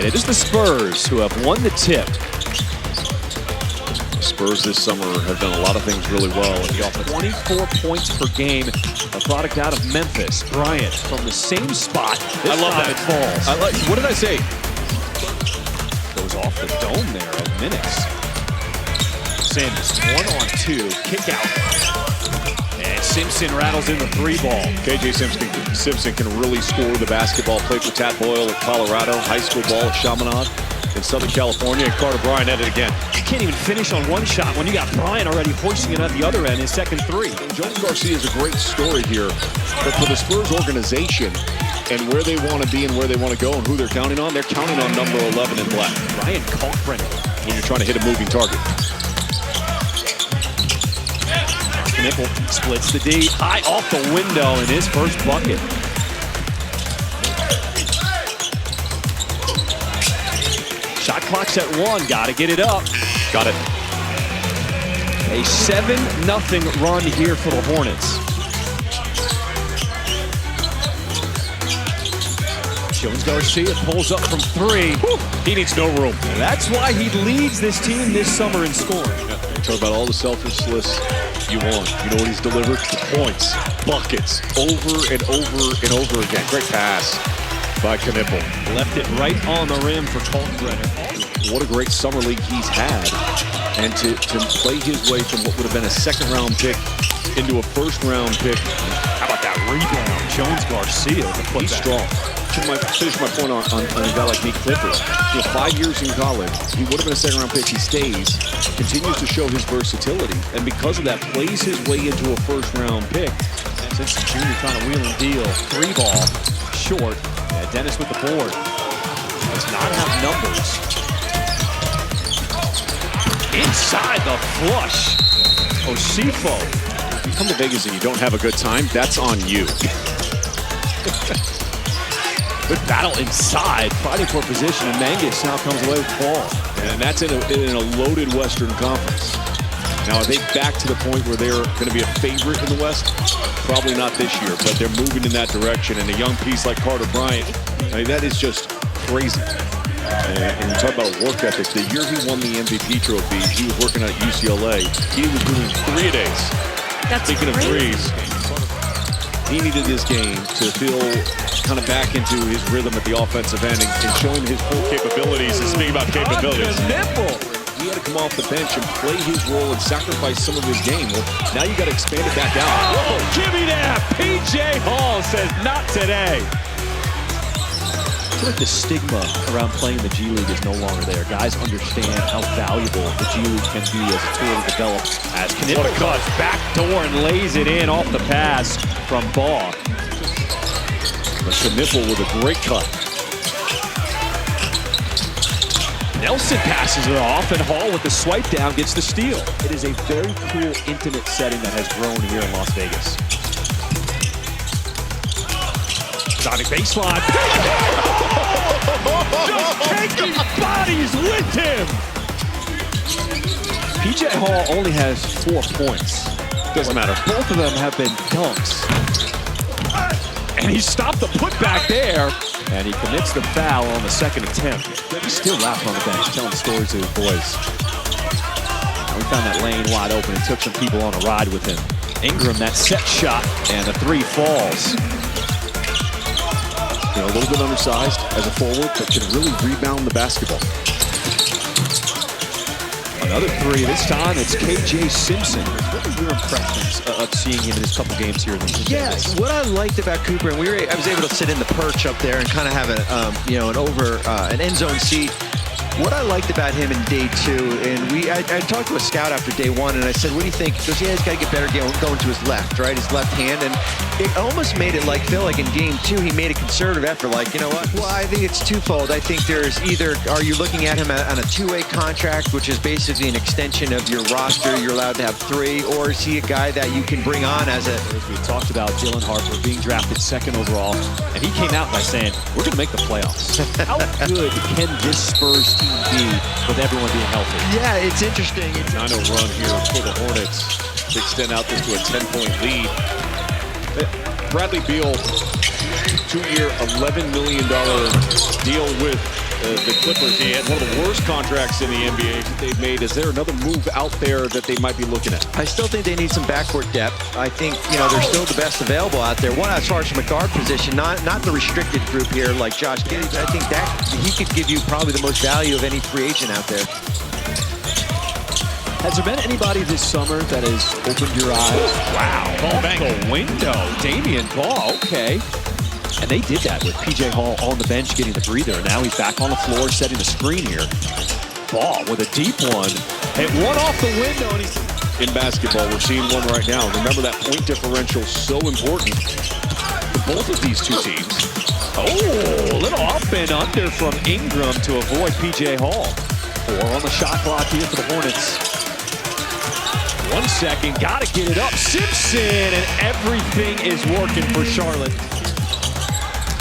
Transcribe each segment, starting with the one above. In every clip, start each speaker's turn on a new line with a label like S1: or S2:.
S1: And it is the Spurs who have won the tip.
S2: Spurs this summer have done a lot of things really well.
S1: And he offers 24 points per game, a product out of Memphis. Bryant from the same spot. This
S2: I love
S1: time
S2: that.
S1: It falls.
S2: What did I say?
S1: Goes off the dome there of Minix. Sims, 1-on-2, kick out. And Simpson rattles in the 3-ball.
S2: KJ Simpson can really score the basketball. Played for Tat Boyle at Colorado, high school ball at Chaminade in Southern California, and Carter Bryant at it again.
S1: You can't even finish on one shot when you got Bryant already hoisting it at the other end, his second three.
S2: Jones Garcia is a great story here, but for the Spurs organization and where they want to be and where they want to go and who they're counting on number 11 in black.
S1: Ryan Kalkbrenner.
S2: When you're trying to hit a moving target.
S1: Nipple splits the D, high off the window in his first bucket. Shot clock's at 1, gotta get it up.
S2: Got it.
S1: A 7-0 run here for the Hornets. Jones Garcia pulls up from 3.
S2: Whew. He needs no room.
S1: And that's why he leads this team this summer in scoring.
S2: Talk about all the selflessness you want. You know what he's delivered? The points, buckets, over and over and over again. Great pass by Knipple.
S1: Left it right on the rim for Kalkbrenner.
S2: What a great summer league he's had. And to play his way from what would have been a second-round pick into a first-round pick.
S1: How about that rebound? Jones Garcia.
S2: He's strong. To finish my point on a guy like Nate Clifford. 5 years in college, he would have been a second-round pick. He stays, continues to show his versatility, and because of that, plays his way into a first-round pick.
S1: Simpson Jr. trying to wheel and deal. 3-ball, short. Yeah, Dennis with the board. Does not have numbers. Inside the flush. Osifo.
S2: If you come to Vegas and you don't have a good time, that's on you.
S1: Good battle inside, fighting for position, and Mangus now comes away with the ball.
S2: And that's in a loaded Western Conference. Now, are they back to the point where they're going to be a favorite in the West? Probably not this year, but they're moving in that direction. And a young piece like Carter Bryant, I mean, that is just crazy. And you talk about work ethic. The year he won the MVP trophy, he was working at UCLA. He was doing 3 a days. Speaking of threes, he needed this game to feel kind of back into his rhythm at the offensive end and showing his full capabilities. And speaking about capabilities, he had to come off the bench and play his role and sacrifice some of his game. Well, now you got to expand it back out.
S1: Oh, give me that! PJ Hall says not today. I feel like the stigma around playing the G League is no longer there. Guys understand how valuable the G League can be as a tool to develop. As Knipple cuts back door and lays it in off the pass from Baugh.
S2: But Knipple with a great cut.
S1: Nelson passes it off, and Hall with the swipe down gets the steal. It is a very cool, intimate setting that has grown here in Las Vegas. Sonic baseline. Just taking bodies with him. PJ Hall only has 4 points.
S2: Doesn't matter.
S1: Both of them have been dunks. And he stopped the putback there. And he commits the foul on the second attempt. He's still laughing on the bench, telling stories to his boys. We found that lane wide open and took some people on a ride with him. Ingram, that set shot, and the 3 falls.
S2: You know, a little bit undersized as a forward, but can really rebound the basketball.
S1: Another 3, this time it's KJ Simpson. What are your impressions of seeing him in his couple games here in the season?
S3: Yes, what I liked about Cooper, and I was able to sit in the perch up there and kind of have an end zone seat. What I liked about him in day 2, and I talked to a scout after day 1, and I said, what do you think? He goes, yeah, he's got to get better going to his left, right? His left hand, and it almost made it feel like in game 2, he made a conservative effort, like, you know what? Well, I think it's twofold. I think there's either, are you looking at him on a 2-way contract, which is basically an extension of your roster, you're allowed to have 3, or is he a guy that you can bring on as a...
S1: As we talked about Dylan Harper being drafted 2nd overall, and he came out by saying, we're going to make the playoffs. How good can this Spurs team be with everyone being healthy?
S3: Yeah, it's interesting.
S2: 9-0 run here for the Hornets to extend out this to a 10-point lead. Bradley Beal, 2-year, $11 million deal with the Clippers. He had one of the worst contracts in the NBA that they've made. Is there another move out there that they might be looking at?
S3: I still think they need some backcourt depth. I think, they're still the best available out there. One, as far as from a guard position, not the restricted group here like Josh Giddey. I think that he could give you probably the most value of any free agent out there.
S1: Has there been anybody this summer that has opened your eyes? Wow, off the window. Damian Ball, okay. And they did that with P.J. Hall on the bench getting the breather. And now he's back on the floor setting the screen here. Ball with a deep one. Hit one off the window. And he's
S2: in basketball, we're seeing one right now. Remember that point differential, so important for both of these two teams.
S1: Oh, a little up and under from Ingram to avoid P.J. Hall. 4 on the shot clock here for the Hornets. 1 second, gotta get it up. Simpson, and everything is working for Charlotte.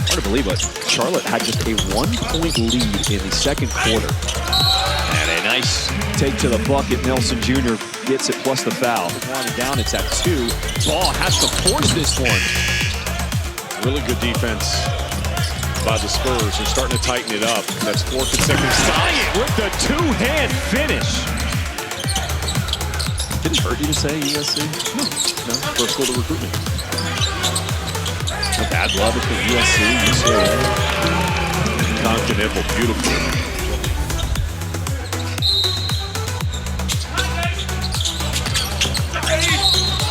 S1: Hard to believe, but Charlotte had just a 1-point lead in the second quarter. And a nice take to the bucket. Nelson Jr. gets it plus the foul. Winding down, it's at 2. Ball has to force this one.
S2: Really good defense by the Spurs. They're starting to tighten it up. That's 4 consecutive.
S1: Bryant with the 2-hand finish. Didn't it hurt you to say USC?
S2: No. First quarter recruitment.
S1: A bad love between USC and UCLA.
S2: Continental, beautiful.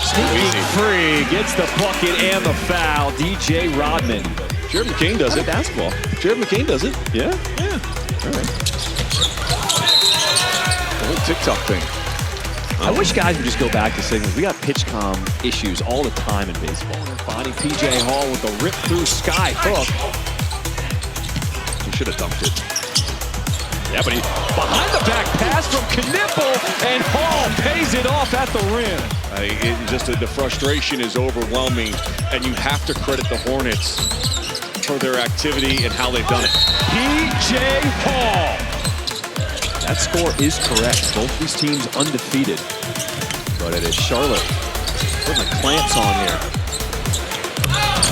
S1: Sneaking free, gets the bucket and the foul. DJ Rodman.
S2: Jared McCain does it.
S1: Basketball.
S2: Jared McCain does it.
S1: Yeah?
S2: Yeah.
S1: All right.
S2: The whole TikTok thing.
S1: I wish guys would just go back to signals. We got pitch comm issues all the time in baseball. Finding P.J. Hall with a rip-through sky hook.
S2: He should have dunked it.
S1: Yeah, but he behind the back pass from Knipple, and Hall pays it off at the rim.
S2: The frustration is overwhelming, and you have to credit the Hornets for their activity and how they've done it.
S1: P.J. Hall. That score is correct. Both these teams undefeated. But it is Charlotte putting the clamps on here.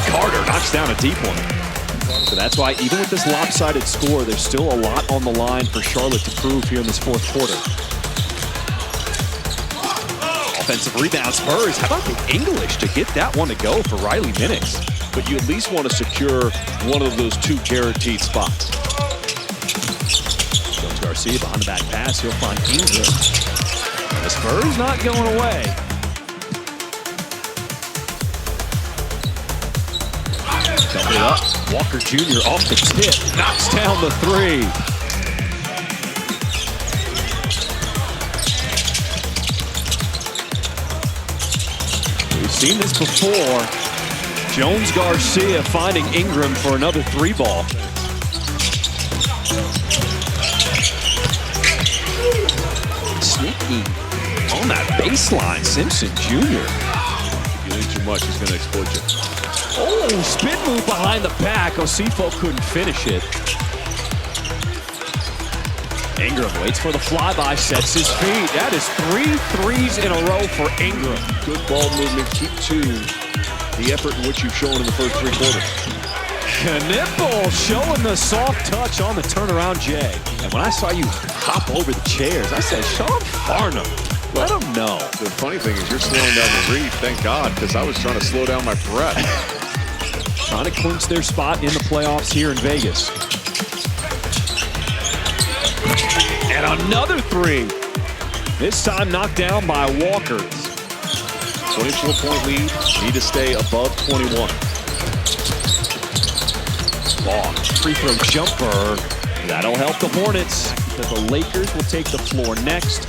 S1: Carter knocks down a deep one. So that's why even with this lopsided score, there's still a lot on the line for Charlotte to prove here in this fourth quarter. Offensive rebound, Spurs. How about the English to get that one to go for Riley Minix?
S2: But you at least want to secure one of those 2 guaranteed spots.
S1: Garcia behind the back pass, he'll find Ingram. And the Spurs not going away. Double it up. Walker Jr. off the tip, knocks down the 3. We've seen this before. Jones Garcia finding Ingram for another 3-ball. Sneaky on that baseline, Simpson Jr.
S2: If you lean too much, he's going to exploit you.
S1: Oh, spin move behind the back. Osifo couldn't finish it. Ingram waits for the flyby, sets his feet. That is 3 threes in a row for Ingram.
S2: Good ball movement. Keep to the effort in which you've shown in the first 3 quarters.
S1: Knipple showing the soft touch on the turnaround J. And when I saw you hop over the chairs, I said, Sean Farnham, let him know.
S2: The funny thing is you're slowing down the read, thank God, because I was trying to slow down my breath.
S1: Trying to clinch their spot in the playoffs here in Vegas. And another 3. This time knocked down by Walker.
S2: 24-point lead, need to stay above 21.
S1: Ball, free throw jumper. That'll help the Hornets. The Lakers will take the floor next.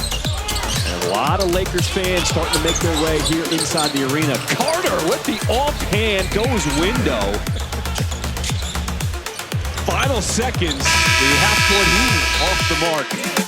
S1: And a lot of Lakers fans starting to make their way here inside the arena. Carter with the offhand goes window. Final seconds. The half-court heat off the mark.